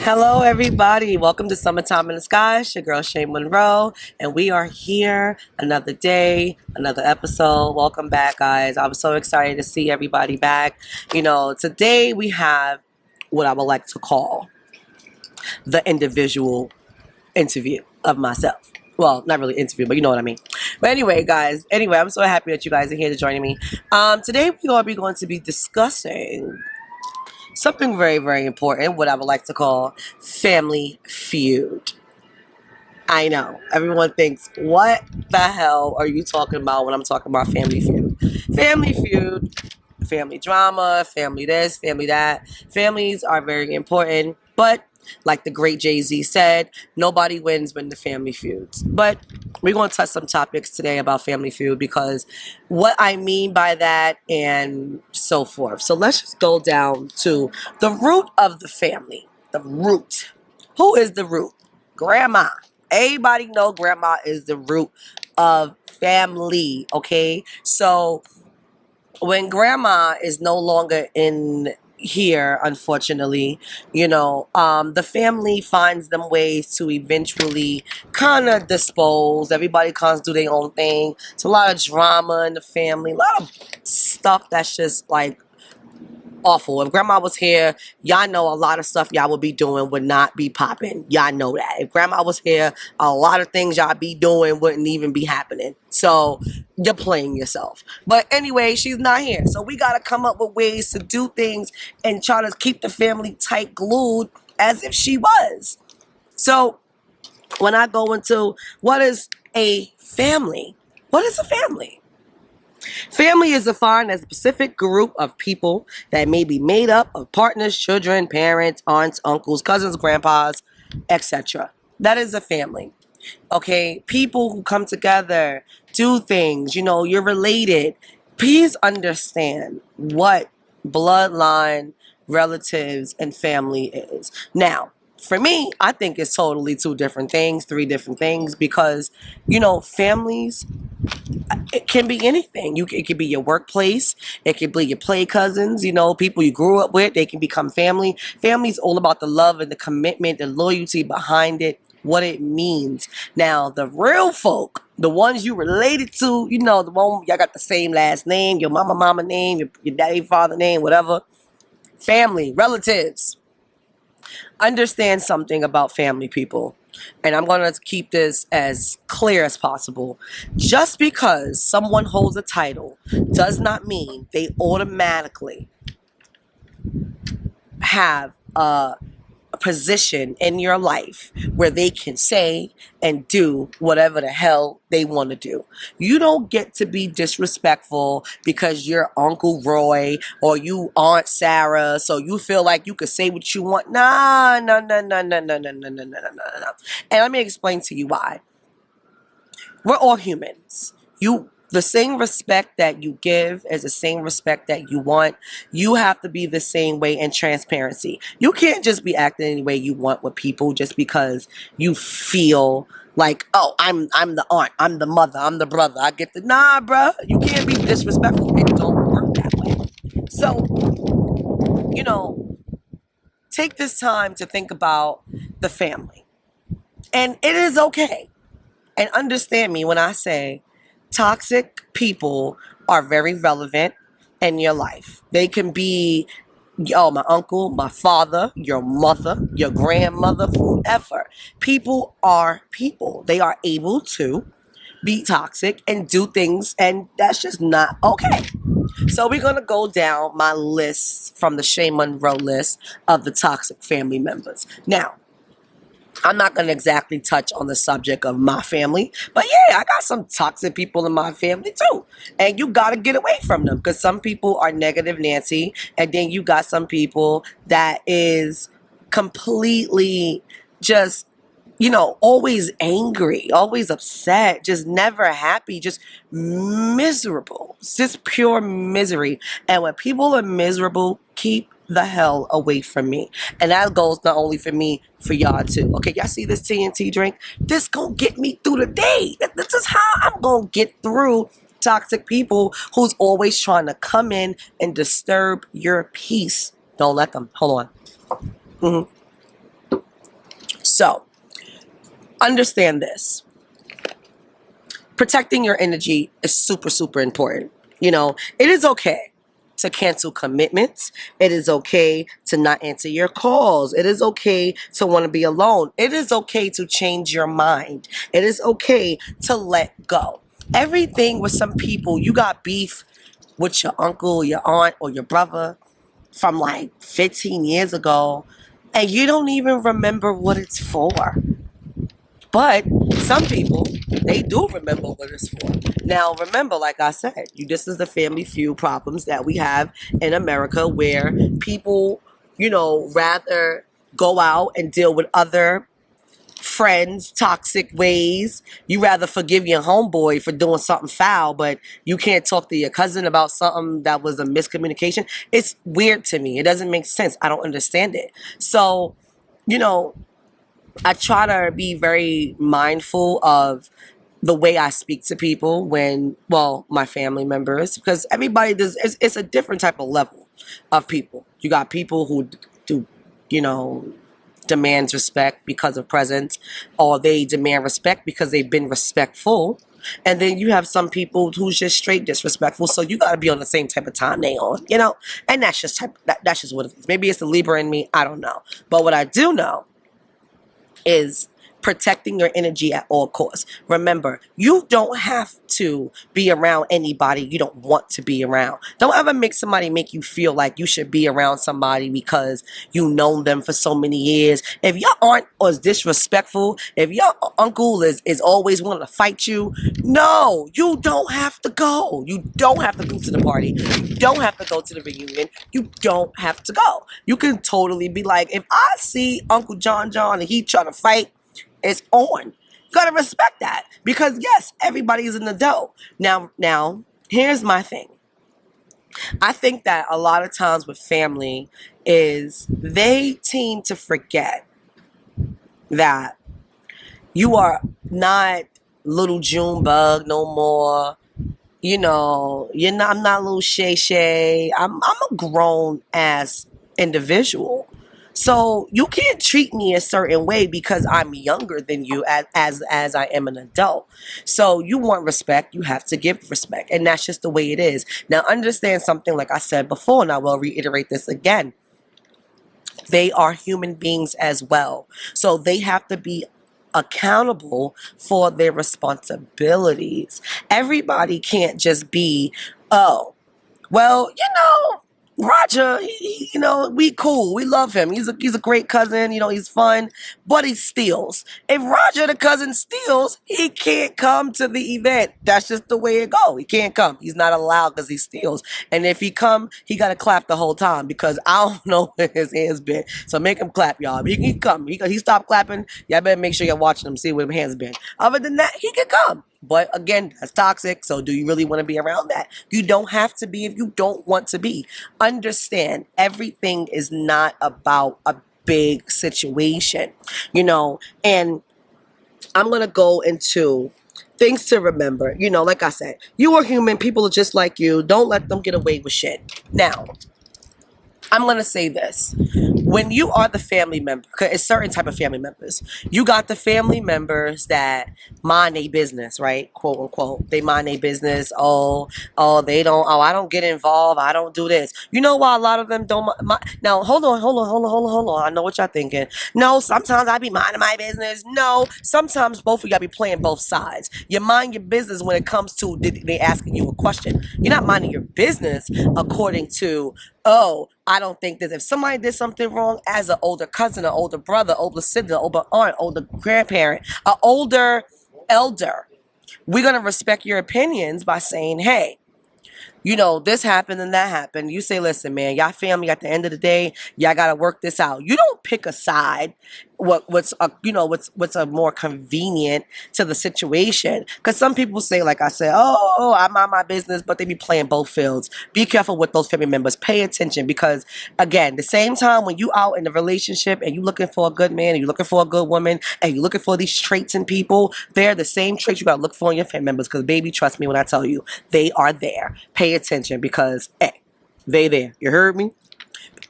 Hello, everybody. Welcome to Summertime in the Sky. It's your girl, ShayMonroe, and we are here another day, another episode. Welcome back, guys. I'm so excited to see everybody back. Today we have what I would like to call the individual interview of myself. Well, not really interview, but you know what I mean. But anyway, guys. Anyway, I'm so happy that you guys are here to join me. Today we are going to be discussing something very, very important, what I would like to call family feud. I know. Everyone thinks, what the hell are you talking about when I'm talking about family feud? Family feud, family drama, family this, family that. Families are very important, but like the great Jay-Z said, nobody wins when the family feuds. But we're going to touch some topics today about family feud because what I mean by that and so forth. So let's just go down to the root of the family. The root. Who is the root? Grandma. Everybody know grandma is the root of family, okay? So when grandma is no longer in here, unfortunately, the family finds them ways to eventually kind of dispose. Everybody kind of do their own thing. It's a lot of drama in the family, a lot of stuff that's just like awful. If grandma was here, y'all know a lot of stuff y'all would be doing would not be popping. Y'all know that. If grandma was here, a lot of things y'all be doing wouldn't even be happening. So you're playing yourself. But anyway, she's not here. So we got to come up with ways to do things and try to keep the family tight glued as if she was. So when I go into what is a family? What is a family? Family is defined as a specific group of people that may be made up of partners, children, parents, aunts, uncles, cousins, grandpas, etc. That is a family. Okay, people who come together, do things, you're related. Please understand what bloodline, relatives, and family is. Now, for me, I think it's totally two different things, three different things, because, families, it can be anything. It could be your workplace. It could be your play cousins, people you grew up with. They can become family. Family's all about the love and the commitment, the loyalty behind it, what it means. Now, the real folk, the ones you related to, the one y'all got the same last name, your mama name, your daddy father name, whatever. Family, relatives. Understand something about family, people. And I'm going to keep this as clear as possible. Just because someone holds a title does not mean they automatically have a position in your life where they can say and do whatever the hell they want to do. You don't get to be disrespectful because you're Uncle Roy or you Aunt Sarah, so you feel like you could say what you want. Nah, no, no, no, no, no, no, no, no, no, no, no. And let me explain to you why. We're all humans. The same respect that you give is the same respect that you want. You have to be the same way in transparency. You can't just be acting any way you want with people just because you feel like, oh, I'm the aunt, I'm the mother, I'm the brother. I get the bruh. You can't be disrespectful. It don't work that way. So, take this time to think about the family. And it is okay. And understand me when I say toxic people are very relevant in your life. They can be, my uncle, my father, your mother, your grandmother, whoever. People are people. They are able to be toxic and do things, and that's just not okay. So we're going to go down my list from the ShayMonroe list of the toxic family members. Now, I'm not going to exactly touch on the subject of my family, but yeah, I got some toxic people in my family too. And you got to get away from them because some people are negative Nancy, and then you got some people that is completely just, always angry, always upset, just never happy, just miserable. It's just pure misery. And when people are miserable, keep the hell away from me. And that goes not only for me, for y'all too. Okay, y'all see this TNT drink? This gonna get me through the day. This is how I'm gonna get through toxic people who's always trying to come in and disturb your peace. Don't let them. Hold on. So understand this. Protecting your energy is super, super important. It is okay to cancel commitments. It is okay to not answer your calls. It is okay to want to be alone. It is okay to change your mind. It is okay to let go. Everything with some people, you got beef with your uncle, your aunt, or your brother from like 15 years ago, and you don't even remember what it's for. But some people, they do remember what it's for. Now, remember, like I said, this is the family feud problems that we have in America, where people, rather go out and deal with other friends' toxic ways. You rather forgive your homeboy for doing something foul, but you can't talk to your cousin about something that was a miscommunication. It's weird to me. It doesn't make sense. I don't understand it. So, you know, I try to be very mindful of the way I speak to people my family members, because everybody does, it's a different type of level of people. You got people who do, demands respect because of presence, or they demand respect because they've been respectful. And then you have some people who's just straight disrespectful. So you got to be on the same type of time they on, and that's just that's just what it is. Maybe it's the Libra in me. I don't know. But what I do know is protecting your energy at all costs. Remember, you don't have to be around anybody you don't want to be around. Don't ever make somebody make you feel like you should be around somebody because you've known them for so many years. If your aunt is disrespectful, if your uncle is always wanting to fight you, no, you don't have to go. You don't have to go to the party. You don't have to go to the reunion. You don't have to go. You can totally be like, if I see Uncle John and he trying to fight, it's on. You gotta respect that, because yes, everybody is an adult. Now, here's my thing. I think that a lot of times with family is they tend to forget that you are not little June bug no more. I'm not little Shay. I'm a grown ass individual. So you can't treat me a certain way because I'm younger than you as I am an adult. So you want respect, you have to give respect. And that's just the way it is. Now understand something, like I said before, and I will reiterate this again. They are human beings as well. So they have to be accountable for their responsibilities. Everybody can't just be, oh, well, Roger, we cool. We love him. He's a great cousin. He's fun, but he steals. If Roger the cousin steals, he can't come to the event. That's just the way it go. He can't come. He's not allowed because he steals. And if he come, he got to clap the whole time, because I don't know where his hands been. So make him clap, y'all. He can come. He stopped clapping. Y'all better make sure you're watching him, see where his hands been. Other than that, he can come. But again, that's toxic. So do you really want to be around that? You don't have to be if you don't want to be. Understand, everything is not about a big situation, and I'm going to go into things to remember. Like I said, you are human. People are just like you. Don't let them get away with shit. Now, I'm going to say this. When you are the family member, because it's certain type of family members. You got the family members that mind their business, right? Quote unquote. They mind their business. They don't. Oh, I don't get involved. I don't do this. You know why a lot of them don't? Now, hold on. I know what y'all thinking. No, sometimes I be minding my business. No, sometimes both of y'all be playing both sides. You mind your business when it comes to they asking you a question. You're not minding your business according to, oh, I don't think this. If somebody did something wrong as an older cousin, an older brother, older sibling, older aunt, older grandparent, an older elder, we're going to respect your opinions by saying, hey, this happened and that happened. You say, listen, man, y'all family, at the end of the day, y'all got to work this out. You don't pick a side. What's a more convenient to the situation. Because some people say, like I said, oh, I mind my business, but they be playing both fields. Be careful with those family members. Pay attention, because again, the same time when you out in a relationship and you looking for a good man, and you looking for a good woman, and you looking for these traits in people, they're the same traits you got to look for in your family members. Because baby, trust me when I tell you, they are there. Pay attention, because they there. You heard me?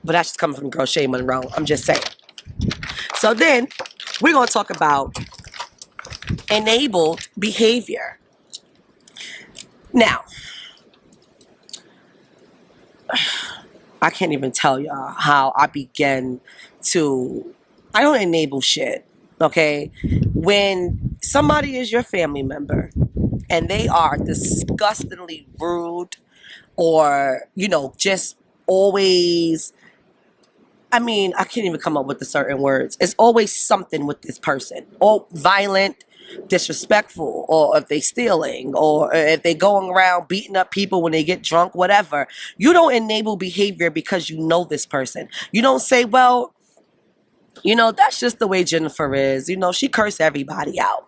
But that's just coming from girl ShayMonroe. I'm just saying. So then, we're going to talk about enabled behavior. Now, I can't even tell y'all how I began to, I don't enable shit, okay? When somebody is your family member and they are disgustingly rude or, just always, I can't even come up with the certain words. It's always something with this person. Or violent, disrespectful, or if they stealing, or if they going around beating up people when they get drunk, whatever. You don't enable behavior because you know this person. You don't say, well, that's just the way Jennifer is. She curse everybody out.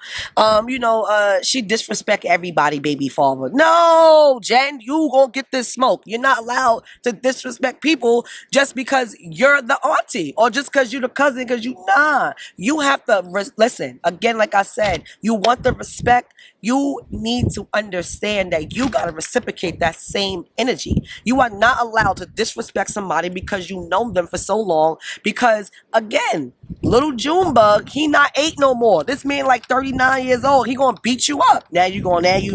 She disrespect everybody, baby father. No, Jen, you gonna get this smoke. You're not allowed to disrespect people just because you're the auntie or just because you're the cousin. Because you have to listen. Again, like I said, you want the respect. You need to understand that you gotta reciprocate that same energy. You are not allowed to disrespect somebody because you know them for so long. Because again, little Junebug, he not 8 no more. This man like 39 years old. He gonna beat you up. Now you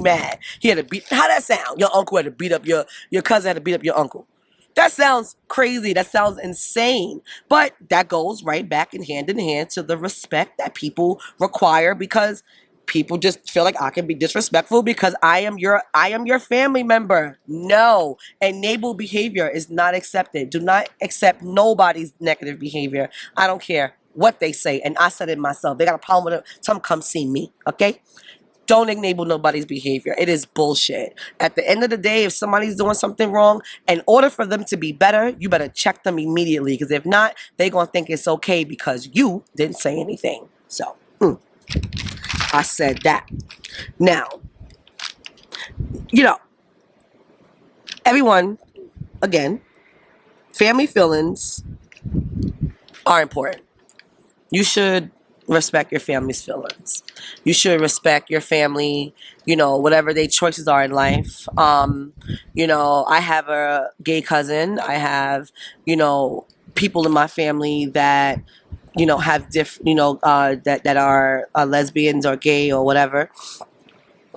mad. He had to beat. How that sound? Your uncle had to beat up your cousin had to beat up your uncle. That sounds crazy. That sounds insane. But that goes right back in hand to the respect that people require because people just feel like I can be disrespectful because I am your family member. No, enable behavior is not accepted. Do not accept nobody's negative behavior. I don't care what they say, and I said it myself. They got a problem with it. Tell them come see me, okay? Don't enable nobody's behavior. It is bullshit. At the end of the day, if somebody's doing something wrong, in order for them to be better, you better check them immediately. Because if not, they're going to think it's okay because you didn't say anything. So, I said that. Now, everyone, again, family feelings are important. You should respect your family's feelings. You should respect your family, whatever their choices are in life. I have a gay cousin. I have, people in my family that, have that are lesbians or gay or whatever.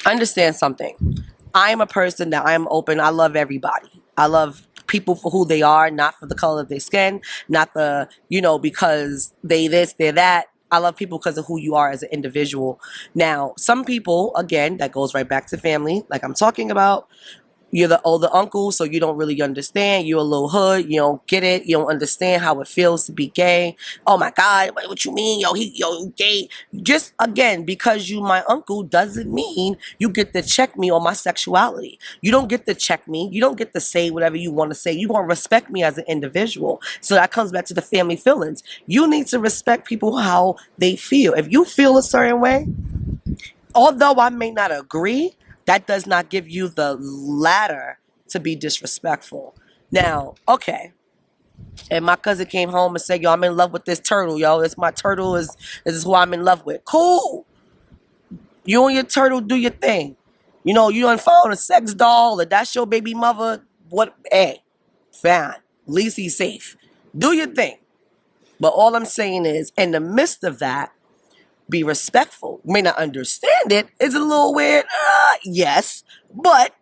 Understand something. I am a person that I am open. I love everybody. I love people for who they are, not for the color of their skin, not because they this, they're that. I love people because of who you are as an individual. Now, some people, again, that goes right back to family, like I'm talking about. You're the older uncle, so you don't really understand. You're a little hood. You don't get it. You don't understand how it feels to be gay. Oh my God, what you mean? Yo, gay. Just again, because you my uncle doesn't mean you get to check me on my sexuality. You don't get to check me. You don't get to say whatever you want to say. You want to respect me as an individual. So that comes back to the family feelings. You need to respect people how they feel. If you feel a certain way, although I may not agree, that does not give you the ladder to be disrespectful. Now, okay. And my cousin came home and said, yo, I'm in love with this turtle, yo. This my turtle this is who I'm in love with. Cool. You and your turtle do your thing. You done found a sex doll or that's your baby mother. What? Hey, fine. At least he's safe. Do your thing. But all I'm saying is, in the midst of that, be respectful. You may not understand it. It's a little weird. Yes. But,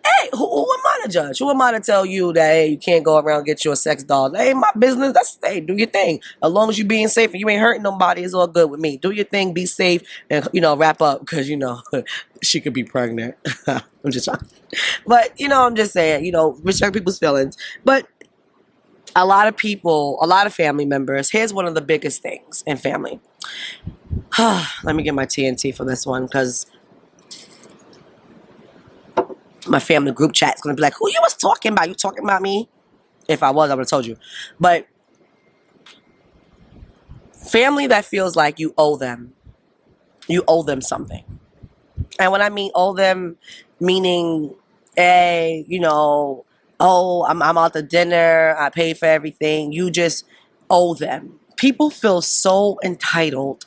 hey, who am I to judge? Who am I to tell you that, hey, you can't go around and get you a sex doll? That ain't my business. Hey, do your thing. As long as you being safe and you ain't hurting nobody, it's all good with me. Do your thing, be safe, and, wrap up because, she could be pregnant. I'm just trying. But, I'm just saying, respect people's feelings. But a lot of people, a lot of family members, here's one of the biggest things in family. Let me get my TNT for this one because my family group chat is going to be like, who you was talking about? You talking about me? If I was, I would have told you. But family that feels like you owe them something. And when I mean owe them, meaning, hey, I'm out to dinner, I pay for everything. You just owe them. People feel so entitled.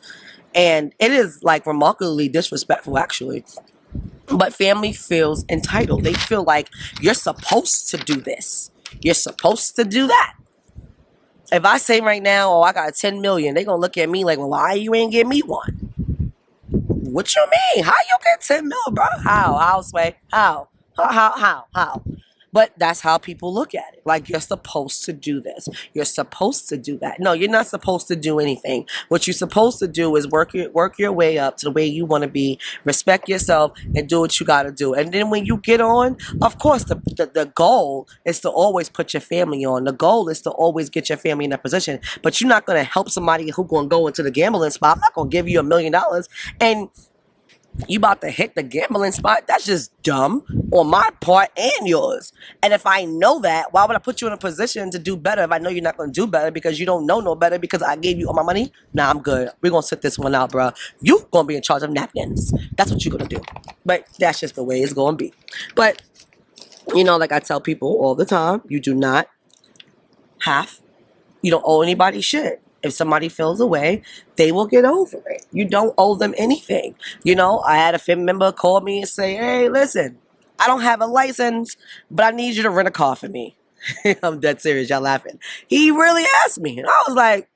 And it is like remarkably disrespectful, actually. But family feels entitled. They feel like you're supposed to do this. You're supposed to do that. If I say right now, oh, I got 10 million, they gonna look at me like, well, why you ain't give me one? What you mean? How you get 10 mil, bro? How, Sway? How? But that's how people look at it. Like, you're supposed to do this. You're supposed to do that. No, you're not supposed to do anything. What you're supposed to do is work your way up to the way you want to be, respect yourself, and do what you got to do. And then when you get on, of course, the goal is to always put your family on. The goal is to always get your family in that position. But you're not going to help somebody who going to go into the gambling spot. I'm not going to give you $1,000,000 and you about to hit the gambling spot. That's just dumb on my part and yours. And if I know that, why would I put you in a position to do better if I know you're not going to do better because you don't know no better because I gave you all my money? Nah, I'm good. We're going to sit this one out, bro. You going to be in charge of napkins. That's what you're going to do. But that's just the way it's going to be. But, like I tell people all the time, you do not you don't owe anybody shit. If somebody feels away, they will get over it. You don't owe them anything. I had a family member call me and say, hey, listen, I don't have a license, but I need you to rent a car for me. I'm dead serious. Y'all laughing. He really asked me. And I was like,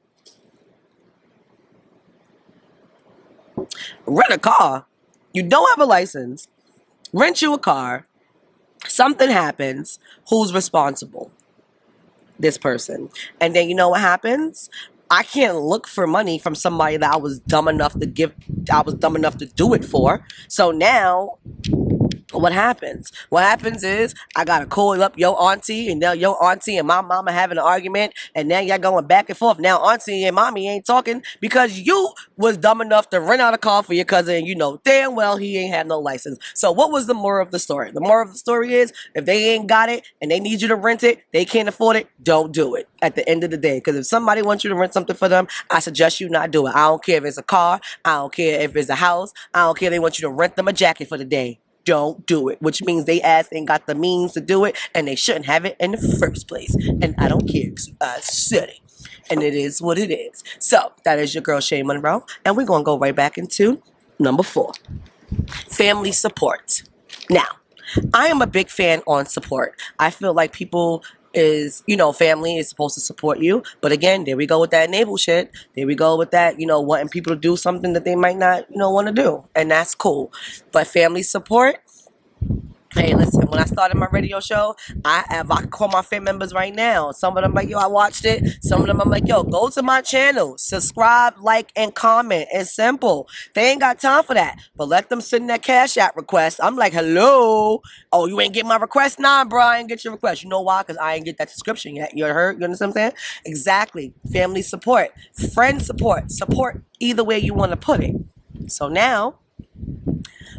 rent a car? You don't have a license. Rent you a car. Something happens. Who's responsible? This person. And then you know what happens? I can't look for money from somebody that I was dumb enough to do it for. So now what happens? What happens is I gotta call up your auntie, and now your auntie and my mama having an argument, and now y'all going back and forth. Now auntie and mommy ain't talking because you was dumb enough to rent out a car for your cousin, and you know damn well he ain't had no license. So what was the moral of the story? The moral of the story is if they ain't got it and they need you to rent it, they can't afford it, don't do it at the end of the day. Because if somebody wants you to rent something for them, I suggest you not do it. I don't care if it's a car, I don't care if it's a house, I don't care if they want you to rent them a jacket for the day. Don't do it, which means they ass ain't got the means to do it, and they shouldn't have it in the first place. And I don't care because I said it, and it is what it is. So that is your girl ShayMonroe, and we're gonna go right back into number 4, family support. Now, I am a big fan on support. I feel like people family is supposed to support you. But again, there we go with that enable shit. There we go with that, wanting people to do something that they might not, want to do. And that's cool. But family support, hey, listen, when I started my radio show, I can call my family members right now. Some of them like, yo, I watched it. Some of them I'm like, yo, go to my channel, subscribe, like, and comment. It's simple. They ain't got time for that. But let them send that Cash App request. I'm like, hello? Oh, you ain't get my request? Nah, bro, I ain't get your request. You know why? Because I ain't get that description yet. You heard? You understand what I'm saying? Exactly. Family support. Friend support. Support either way you want to put it. So now,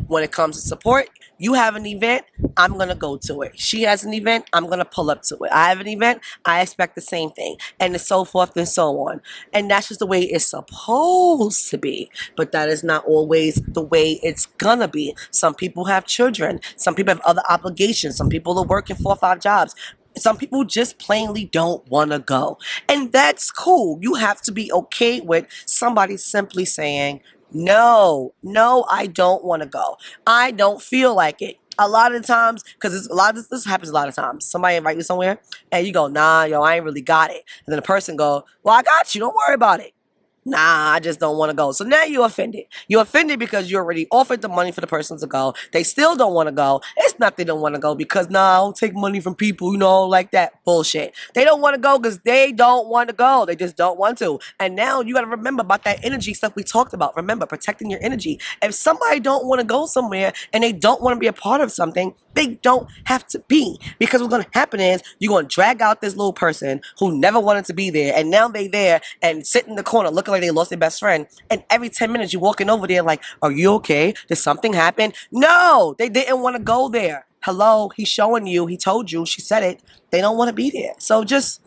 when it comes to support, you have an event, I'm going to go to it. She has an event, I'm going to pull up to it. I have an event, I expect the same thing. And so forth and so on. And that's just the way it's supposed to be. But that is not always the way it's going to be. Some people have children. Some people have other obligations. Some people are working 4 or 5 jobs. Some people just plainly don't want to go. And that's cool. You have to be okay with somebody simply saying, no, I don't want to go. I don't feel like it. A lot of times, because this happens a lot of times. Somebody invite you somewhere, and you go, nah, yo, I ain't really got it. And then the person go, well, I got you. Don't worry about it. Nah, I just don't want to go. So now you're offended. You're offended because you already offered the money for the person to go. They still don't want to go. It's not they don't want to go because, nah, I don't take money from people, like that. Bullshit. They don't want to go because they don't want to go. They just don't want to. And now you got to remember about that energy stuff we talked about. Remember, protecting your energy. If somebody don't want to go somewhere and they don't want to be a part of something, they don't have to be. Because what's going to happen is you're going to drag out this little person who never wanted to be there. And now they there and sit in the corner looking like they lost their best friend. And every 10 minutes you're walking over there like, are you okay? Did something happen? No, they didn't want to go there. Hello, he's showing you. He told you. She said it. They don't want to be there. So just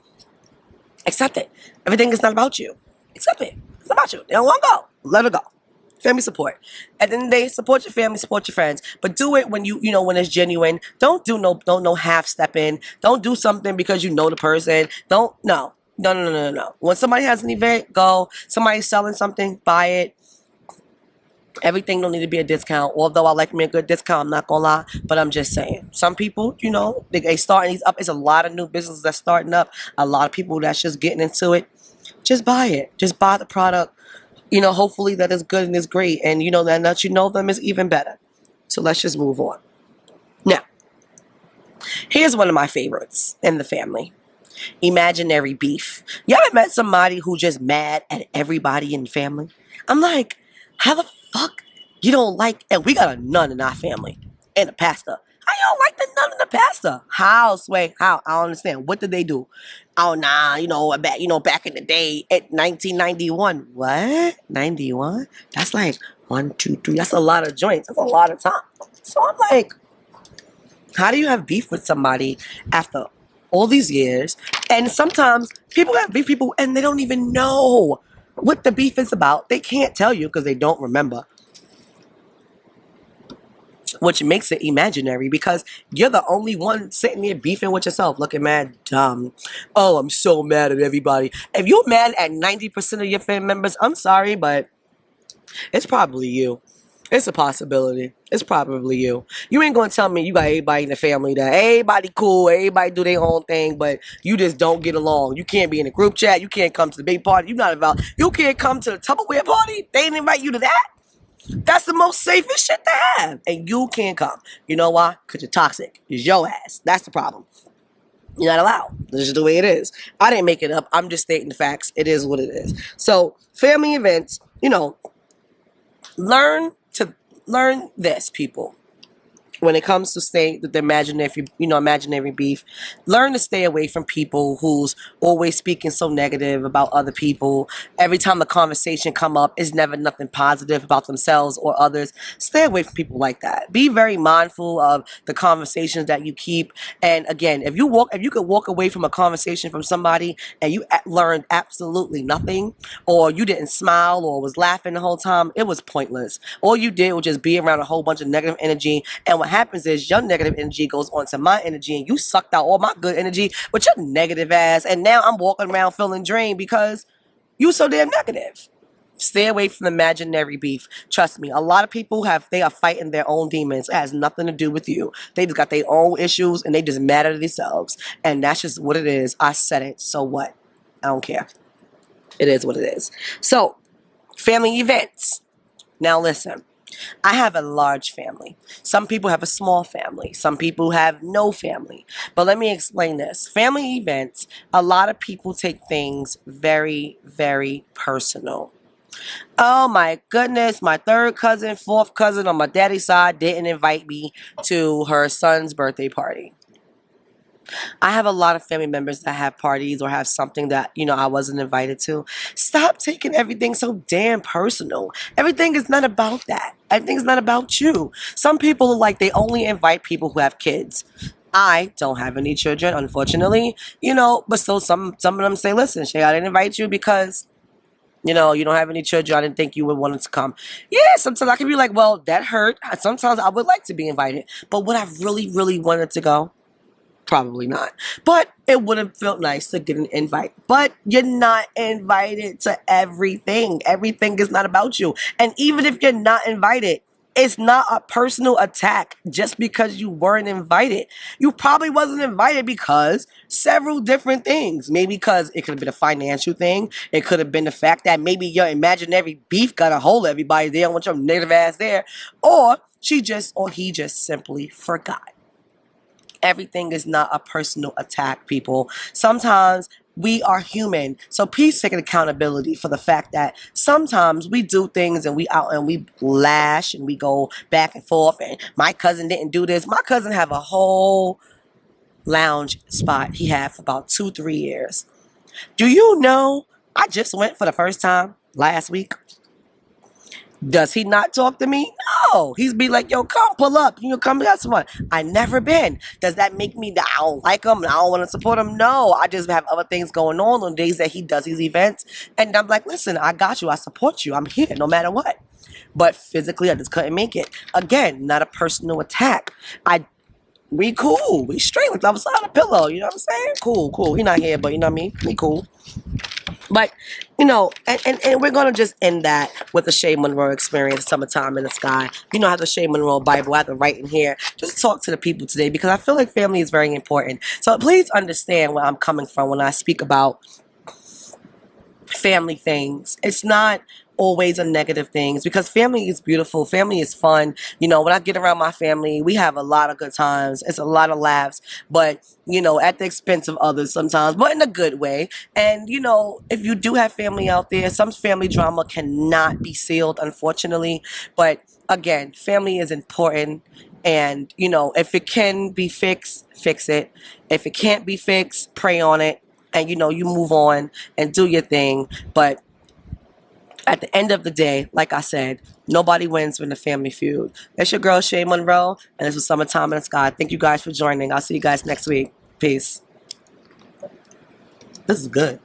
accept it. Everything is not about you. Accept it. It's not about you. They don't want to go. Let it go. Family support. At the end of the day, support your family, support your friends. But do it when when it's genuine. Don't do no half stepping. Don't do something because you know the person. No. When somebody has an event, go. Somebody's selling something, buy it. Everything don't need to be a discount. Although I like me a good discount, I'm not gonna lie. But I'm just saying, some people, they starting these up. It's a lot of new businesses that's starting up. A lot of people that's just getting into it. Just buy it. Just buy the product. Hopefully that is good and is great. And that you know them is even better. So let's just move on. Now, here's one of my favorites in the family. Imaginary beef. Y'all ever met somebody who just mad at everybody in the family? I'm like, how the fuck you don't like, and we got a nun in our family and a pastor. How you don't like the nun and the pastor? How, Sway? How? I don't understand. What did they do? Oh nah, back in the day at 1991. What? 91? That's like 1, 2, 3. That's a lot of joints. That's a lot of time. So I'm like, how do you have beef with somebody after all these years? And sometimes people have beef people and they don't even know what the beef is about. They can't tell you because they don't remember. Which makes it imaginary because you're the only one sitting there beefing with yourself, looking mad dumb. Oh, I'm so mad at everybody. If you're mad at 90% of your family members, I'm sorry, but it's probably you. It's a possibility. It's probably you. You ain't gonna tell me you got everybody in the family that everybody cool, everybody do their own thing, but you just don't get along. You can't be in a group chat. You can't come to the big party. You can't come to the Tupperware party. They didn't invite you to that. That's the most safest shit to have, and you can't come. You know why? Because you're toxic. It's your ass. That's the problem. You're not allowed. This is the way it is. I didn't make it up. I'm just stating the facts. It is what it is. So family events, learn this, people. When it comes to the imaginary beef, learn to stay away from people who's always speaking so negative about other people. Every time the conversation come up, is never nothing positive about themselves or others. Stay away from people like that. Be very mindful of the conversations that you keep. And again, if you could walk away from a conversation from somebody and you learned absolutely nothing, or you didn't smile or was laughing the whole time, it was pointless. All you did was just be around a whole bunch of negative energy. And what happens is your negative energy goes onto my energy and you sucked out all my good energy with your negative ass. And now I'm walking around feeling drained because you so damn negative. Stay away from imaginary beef. Trust me, a lot of people they are fighting their own demons. It has nothing to do with you. They just got their own issues and they just mad at themselves. And that's just what it is. I said it. So what? I don't care. It is what it is. So, family events. Now listen. I have a large family. Some people have a small family. Some people have no family. But let me explain this. Family events, a lot of people take things very, very personal. Oh my goodness, my third cousin, fourth cousin on my daddy's side didn't invite me to her son's birthday party. I have a lot of family members that have parties or have something that, I wasn't invited to. Stop taking everything so damn personal. Everything is not about that. Everything's not about you. Some people are like, they only invite people who have kids. I don't have any children, unfortunately, but still some of them say, listen, Shay, I didn't invite you because, you don't have any children. I didn't think you would want to come. Yeah, sometimes I can be like, well, that hurt. Sometimes I would like to be invited. But would I really, really wanted to go? Probably not. But it would have felt nice to get an invite. But you're not invited to everything. Everything is not about you. And even if you're not invited, it's not a personal attack just because you weren't invited. You probably wasn't invited because several different things. Maybe because it could have been a financial thing. It could have been the fact that maybe your imaginary beef got a hold of everybody. They don't want your negative ass there. Or he just simply forgot. Everything is not a personal attack, people. Sometimes we are human. So please take accountability for the fact that sometimes we do things and we lash and we go back and forth and my cousin didn't do this. My cousin have a whole lounge spot he had for about 2-3 years. Do you know I just went for the first time last week? Does he not talk to me? No. He's be like, yo, come pull up. Come have some fun. I never been. Does that make me that I don't like him and I don't want to support him? No. I just have other things going on days that he does these events. And I'm like, listen, I got you. I support you. I'm here no matter what. But physically, I just couldn't make it. Again, not a personal attack. We cool. We straight. Like I was on a pillow. You know what I'm saying? Cool. He not here, but you know what I mean? We cool. But, and we're going to just end that with the ShayMonroe experience, Summertime in the Sky. You know, I have the ShayMonroe Bible. I have to write in here. Just talk to the people today because I feel like family is very important. So please understand where I'm coming from when I speak about family things. It's not always a negative things because family is beautiful. Family is fun. When I get around my family, we have a lot of good times. It's a lot of laughs, but at the expense of others sometimes, but in a good way. And if you do have family out there, some family drama cannot be sealed, unfortunately. But again, family is important. And if it can be fixed, fix it. If it can't be fixed, pray on it. And you move on and do your thing. But at the end of the day, like I said, nobody wins when the family feud. It's your girl ShayMonroe, and this was Summertime in the Sky. Thank you guys for joining. I'll see you guys next week. Peace. This is good.